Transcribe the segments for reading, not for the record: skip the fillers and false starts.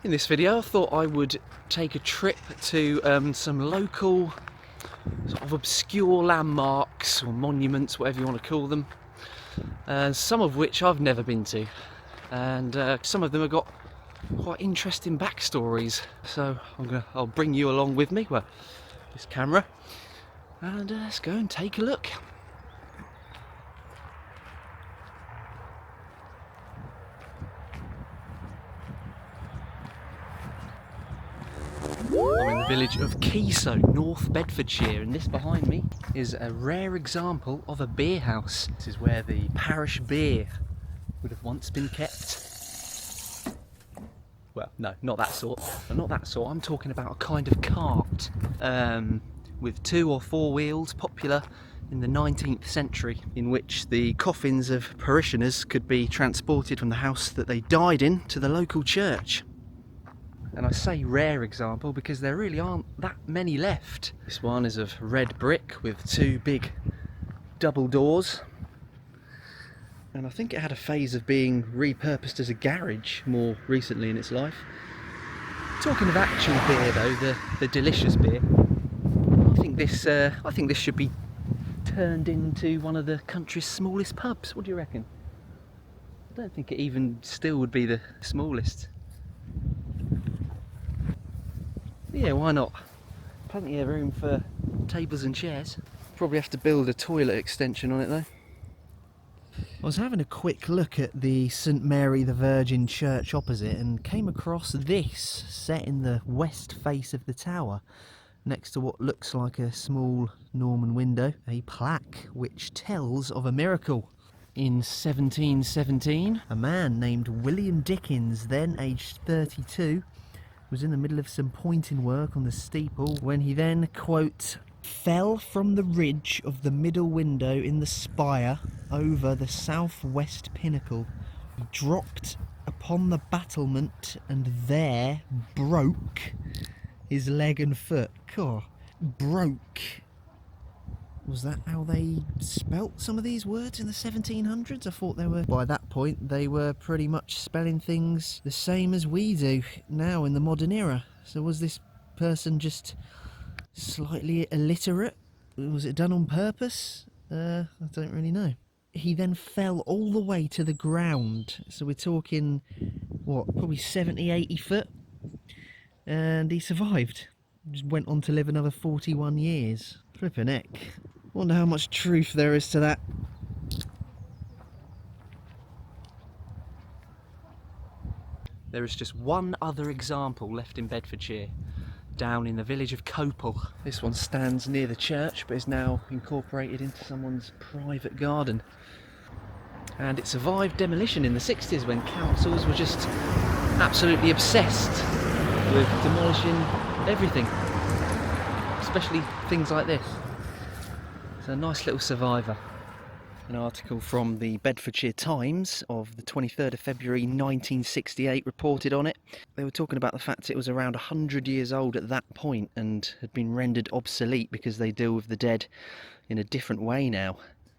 In this video I thought I would take a trip to some local sort of obscure landmarks or monuments, whatever you want to call them, some of which I've never been to, and some of them have got quite interesting backstories, so I'll bring you along with me, well, this camera, and let's go and take a look. I'm in the village of Keysoe, North Bedfordshire, and this behind me is a rare example of a beer house. This is where the parish beer would have once been kept. Well, no, not that sort. Not that sort. I'm talking about a kind of cart with 2 or 4 wheels, popular in the 19th century, in which the coffins of parishioners could be transported from the house that they died in to the local church. And I say rare example because there really aren't that many left. This one is of red brick with 2 big double doors. And I think it had a phase of being repurposed as a garage more recently in its life. Talking of actual beer though, the delicious beer, I think this should be turned into one of the country's smallest pubs. What do you reckon? I don't think it even still would be the smallest. Yeah, why not? Plenty of room for tables and chairs. Probably have to build a toilet extension on it though. I was having a quick look at the St Mary the Virgin church opposite and came across this set in the west face of the tower next to what looks like a small Norman window, a plaque which tells of a miracle. In 1717, a man named William Dickens, then aged 32, was in the middle of some pointing work on the steeple when he then, quote, fell from the ridge of the middle window in the spire over the southwest pinnacle. He dropped upon the battlement and there broke his leg and foot. God, broke. Was that how they spelt some of these words in the 1700s? I thought they were, by that point, they were pretty much spelling things the same as we do now in the modern era. So was this person just slightly illiterate? Was it done on purpose? I don't really know. He then fell all the way to the ground. So we're talking, what, probably 70, 80 foot? And he survived. Just went on to live another 41 years. Flippin' heck. Wonder how much truth there is to that. There is just one other example left in Bedfordshire, down in the village of Cople. This one stands near the church but is now incorporated into someone's private garden. And it survived demolition in the 60s when councils were just absolutely obsessed with demolishing everything, especially things like this. It's a nice little survivor. An article from the Bedfordshire Times of the 23rd of February 1968 reported on it. They were talking about the fact it was around 100 years old at that point and had been rendered obsolete because they deal with the dead in a different way now.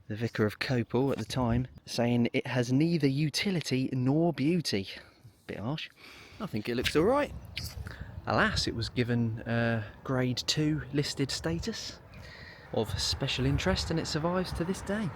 The vicar of Cople at the time saying it has neither utility nor beauty. Bit harsh. I think it looks alright. Alas, it was given grade 2 listed status of special interest and it survives to this day.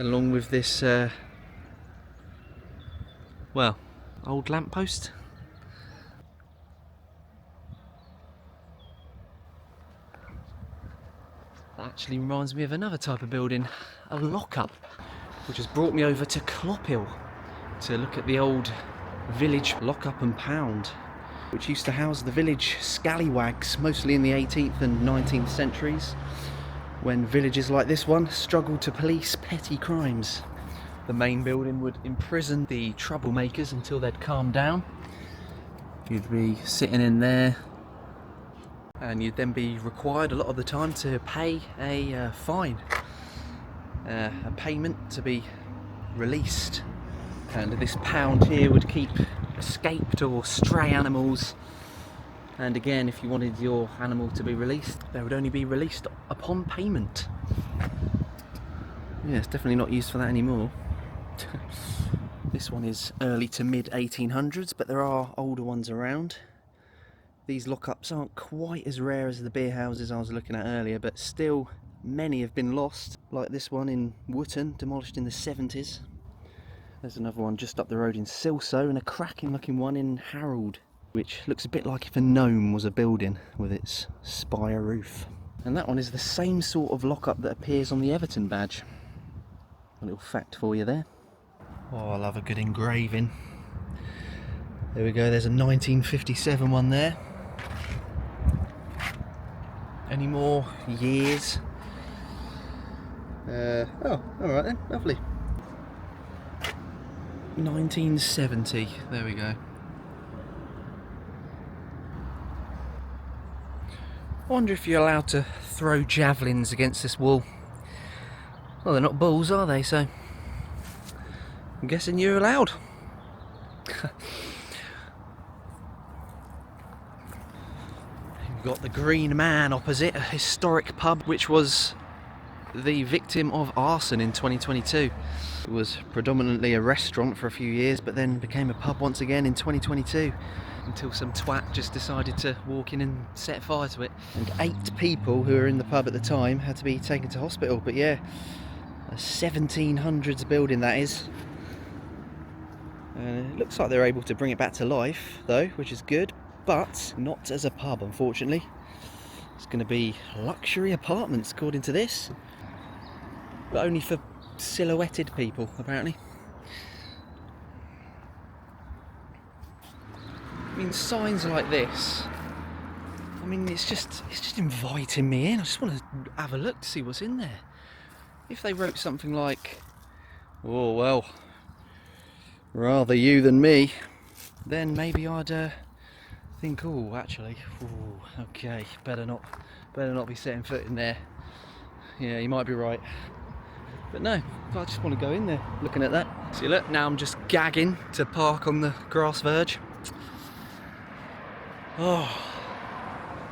Along with this, well, old lamppost. That actually reminds me of another type of building, a lockup, which has brought me over to Cople to look at the old village lockup and pound, which used to house the village scallywags, mostly in the 18th and 19th centuries, when villages like this one struggled to police petty crimes. The main building would imprison the troublemakers until they'd calmed down. You'd be sitting in there and you'd then be required a lot of the time to pay a fine, a payment to be released. And this pound here would keep escaped or stray animals, and again, if you wanted your animal to be released, they would only be released upon payment. Yeah, it's definitely not used for that anymore. This one is early to mid 1800s, but there are older ones around. These lockups aren't quite as rare as the beer houses I was looking at earlier, but still many have been lost, like this one in Wootton, demolished in the 70s. There's another one just up the road in Keysoe, and a cracking looking one in Harold, which looks a bit like if a gnome was a building with its spire roof. And that one is the same sort of lockup that appears on the Everton badge. A little fact for you there. Oh, I love a good engraving. There we go, there's a 1957 one there. Any more years? Oh, alright then, lovely. 1970, there we go. I wonder if you're allowed to throw javelins against this wall. Well, they're not bulls, are they? So I'm guessing you're allowed. You've got the Green Man opposite, a historic pub which was the victim of arson in 2022. It was predominantly a restaurant for a few years, but then became a pub once again in 2022. Until some twat just decided to walk in and set fire to it. And 8 people who were in the pub at the time had to be taken to hospital. But yeah, a 1700s building that is. And it looks like they're able to bring it back to life though, which is good, but not as a pub unfortunately. It's going to be luxury apartments according to this, but only for silhouetted people apparently. I mean, signs like this, I mean, it's just inviting me in. I just want to have a look to see what's in there. If they wrote something like, oh well, rather you than me, then maybe I'd think, oh actually, oh, okay, better not be setting foot in there. Yeah, you might be right. But no, I just want to go in there looking at that. See, look, now I'm just gagging to park on the grass verge. Oh,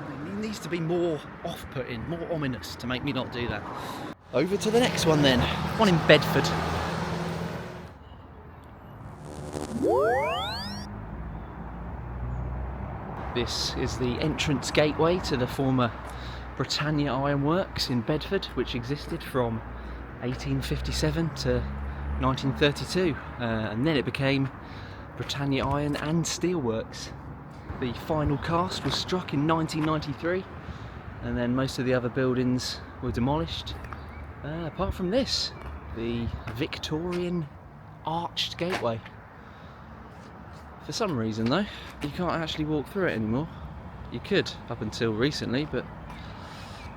it needs to be more off-putting, more ominous to make me not do that. Over to the next one then, one in Bedford. This is the entrance gateway to the former Britannia Iron Works in Bedford, which existed from 1857 to 1932, and then it became Britannia Iron and Steel Works. The final cast was struck in 1993, and then most of the other buildings were demolished, apart from this, the Victorian arched gateway. For some reason though, you can't actually walk through it anymore. You could up until recently, but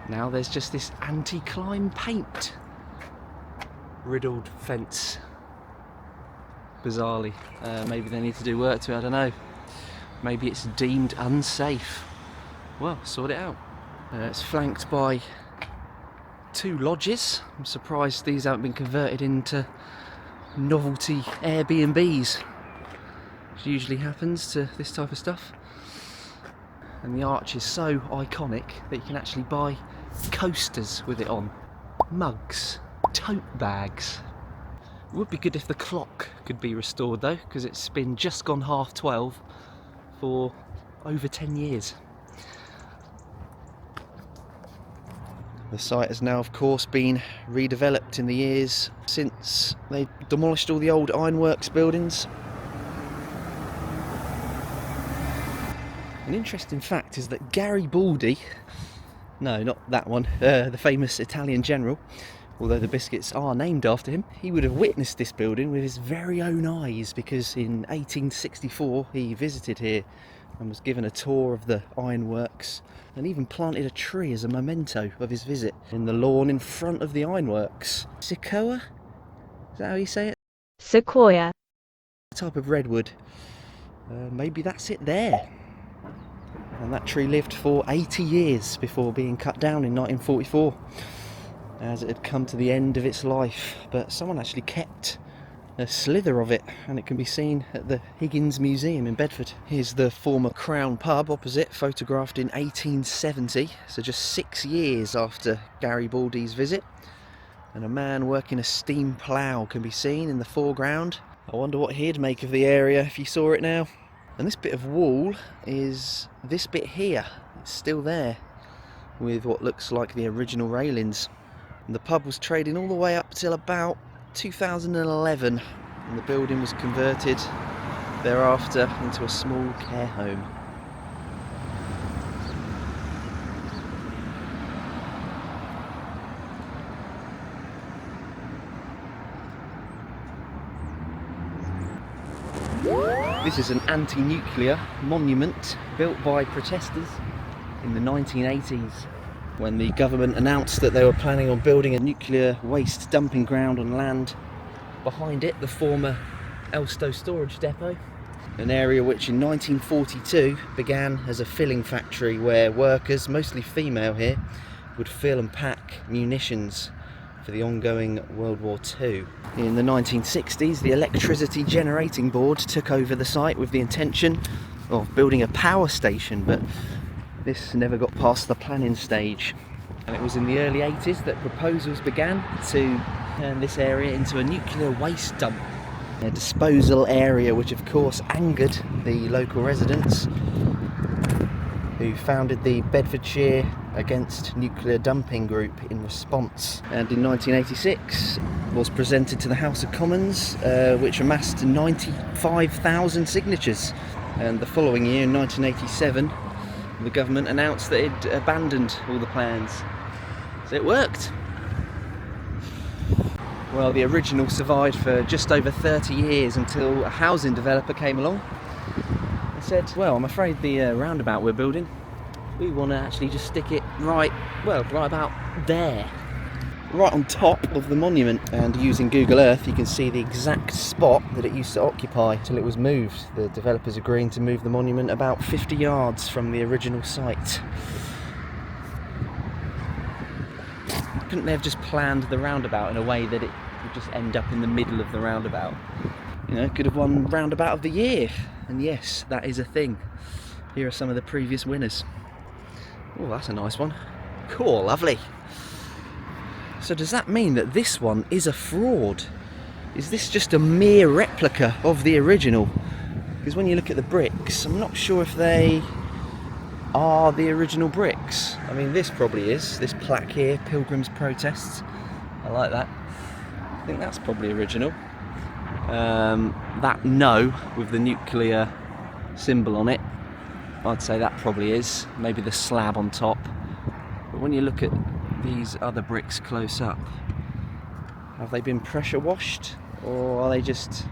now there's just this anti-climb paint riddled fence. Bizarrely. Maybe they need to do work to it, I don't know. Maybe it's deemed unsafe. Well, sort it out. It's flanked by 2 lodges. I'm surprised these haven't been converted into novelty Airbnbs, which usually happens to this type of stuff. And the arch is so iconic that you can actually buy coasters with it on. Mugs, tote bags. It would be good if the clock could be restored though, because it's been just gone 12:30 for over 10 years. The site has now of course been redeveloped in the years since they demolished all the old ironworks buildings. An interesting fact is that Garibaldi, no, not that one, the famous Italian general, although the biscuits are named after him, he would have witnessed this building with his very own eyes, because in 1864 he visited here and was given a tour of the ironworks, and even planted a tree as a memento of his visit in the lawn in front of the ironworks. Sequoia? Is that how you say it? Sequoia. A type of redwood. Maybe that's it there. And that tree lived for 80 years before being cut down in 1944, as it had come to the end of its life. But someone actually kept a slither of it, and it can be seen at the Higgins Museum in Bedford. Here's the former Crown pub opposite, photographed in 1870, so just 6 years after Garibaldi's visit. And a man working a steam plough can be seen in the foreground. I wonder what he'd make of the area if he saw it now. And this bit of wall is this bit here. It's still there with what looks like the original railings. And the pub was trading all the way up till about 2011, and the building was converted thereafter into a small care home. This is an anti-nuclear monument built by protesters in the 1980s when the government announced that they were planning on building a nuclear waste dumping ground on land behind it, the former Elstow Storage Depot, an area which in 1942 began as a filling factory where workers, mostly female here, would fill and pack munitions for the ongoing World War II. In the 1960s, the Electricity Generating Board took over the site with the intention of building a power station, but this never got past the planning stage. And it was in the early 80s that proposals began to turn this area into a nuclear waste dump, a disposal area which of course angered the local residents who founded the Bedfordshire Against Nuclear Dumping group in response. And in 1986 was presented to the House of Commons, which amassed 95,000 signatures. And the following year, in 1987, the government announced that it abandoned all the plans. So it worked. Well, the original survived for just over 30 years until a housing developer came along and said, well, I'm afraid the roundabout we're building, we want to actually just stick it right about there, right on top of the monument. And using Google Earth, you can see the exact spot that it used to occupy till it was moved. The developers agreeing to move the monument about 50 yards from the original site. Couldn't they have just planned the roundabout in a way that it would just end up in the middle of the roundabout? You know, could have won roundabout of the year. And yes, that is a thing. Here are some of the previous winners. Oh, that's a nice one. Cool, lovely. So does that mean that this one is a fraud? Is this just a mere replica of the original? Because when you look at the bricks, I'm not sure if they are the original bricks. I mean, this probably is. This plaque here, Pilgrims Protests. I like that. I think that's probably original. That no with the nuclear symbol on it, I'd say that probably is. Maybe the slab on top. But when you look at these other bricks close up, have they been pressure washed or are they just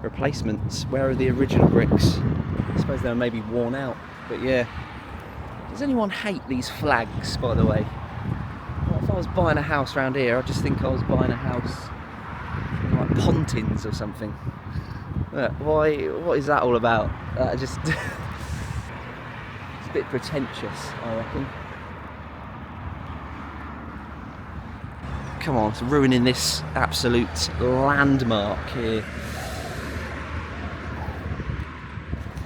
replacements? Where are the original bricks? I suppose they were maybe worn out, but yeah. Does anyone hate these flags, by the way? Well, if I was buying a house around here, I'd just think I was buying a house in like Pontins or something. What is that all about? Just it's a bit pretentious, I reckon. Come on, it's ruining this absolute landmark here.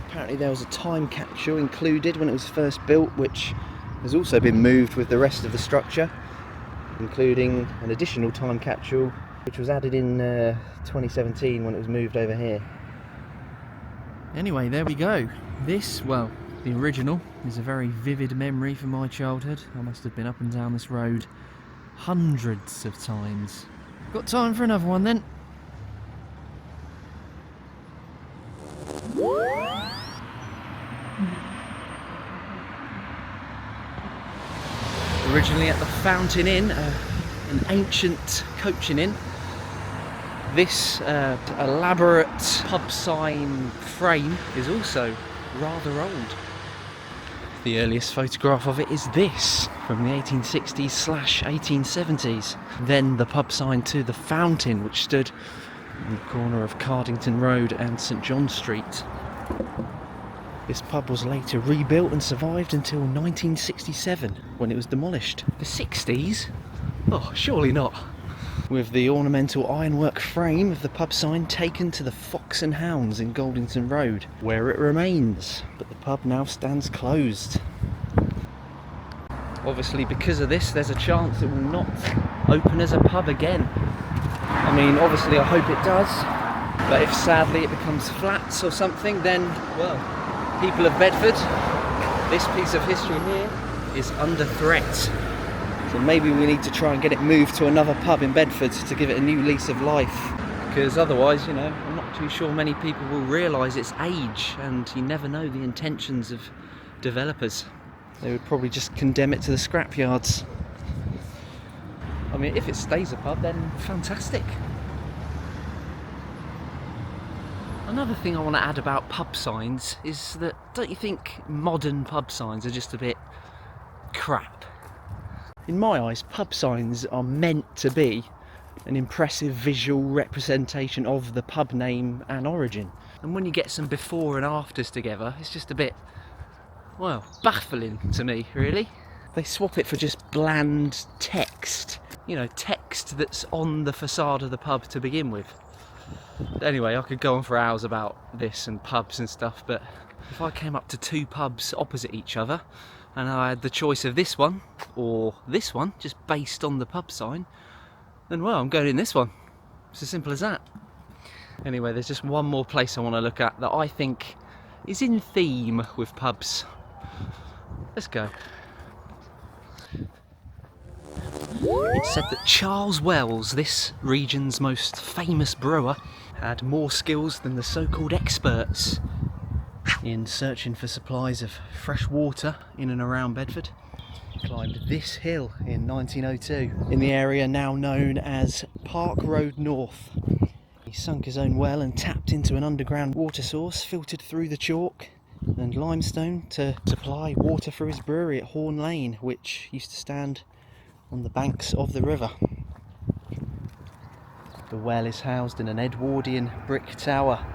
Apparently there was a time capsule included when it was first built, which has also been moved with the rest of the structure, including an additional time capsule which was added in 2017 when it was moved over here. Anyway, there we go. This, well, the original, is a very vivid memory from my childhood. I must have been up and down this road hundreds of times. Got time for another one then? Originally at the Fountain Inn, an ancient coaching inn, this elaborate pub sign frame is also rather old. The earliest photograph of it is this, from the 1860s/1870s. Then the pub sign to the Fountain, which stood on the corner of Cardington Road and St John Street. This pub was later rebuilt and survived until 1967, when it was demolished. The 60s? Oh, surely not. With the ornamental ironwork frame of the pub sign taken to the Fox and Hounds in Goldington Road, where it remains, but the pub now stands closed. Obviously, because of this, there's a chance it will not open as a pub again. I mean, obviously I hope it does, But if sadly it becomes flats or something, then, well, people of Bedford, this piece of history here is under threat. So maybe we need to try and get it moved to another pub in Bedford to give it a new lease of life. Because otherwise, you know, I'm not too sure many people will realise its age, and you never know the intentions of developers. They would probably just condemn it to the scrapyards. I mean, if it stays a pub, then fantastic. Another thing I want to add about pub signs is that, don't you think modern pub signs are just a bit crap? In my eyes, pub signs are meant to be an impressive visual representation of the pub name and origin. And when you get some before and afters together, it's just a bit, well, baffling to me, really. They swap it for just bland text. You know, text that's on the facade of the pub to begin with. Anyway, I could go on for hours about this and pubs and stuff, but if I came up to two pubs opposite each other and I had the choice of this one or this one, just based on the pub sign, then, well, I'm going in this one. It's as simple as that. Anyway, there's just one more place I want to look at that I think is in theme with pubs. Let's go. It's said that Charles Wells, this region's most famous brewer, had more skills than the so-called experts in searching for supplies of fresh water in and around Bedford. He climbed this hill in 1902 in the area now known as Park Road North. He sunk his own well and tapped into an underground water source filtered through the chalk and limestone to supply water for his brewery at Horn Lane, which used to stand on the banks of the river. The well is housed in an Edwardian brick tower,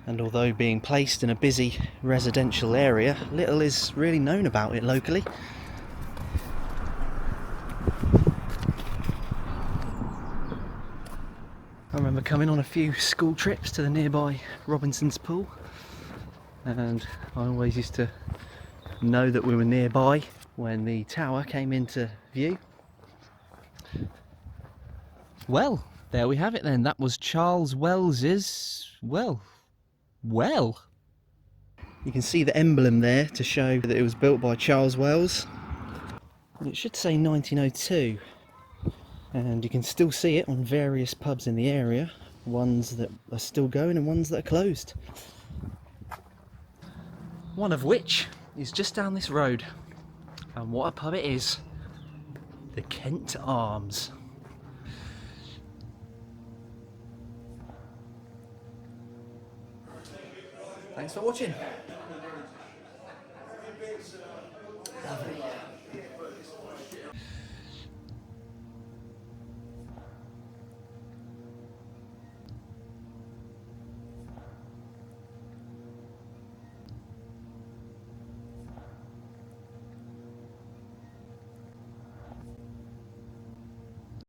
and although being placed in a busy residential area, little is really known about it locally. I remember coming on a few school trips to the nearby Robinson's Pool, and I always used to know that we were nearby when the tower came into view. Well, there we have it then. That was Charles Wells's, well. You can see the emblem there to show that it was built by Charles Wells. And it should say 1902. And you can still see it on various pubs in the area. Ones that are still going and ones that are closed. One of which is just down this road. And what a pub it is. The Kent Arms. Thanks for watching. Lovely.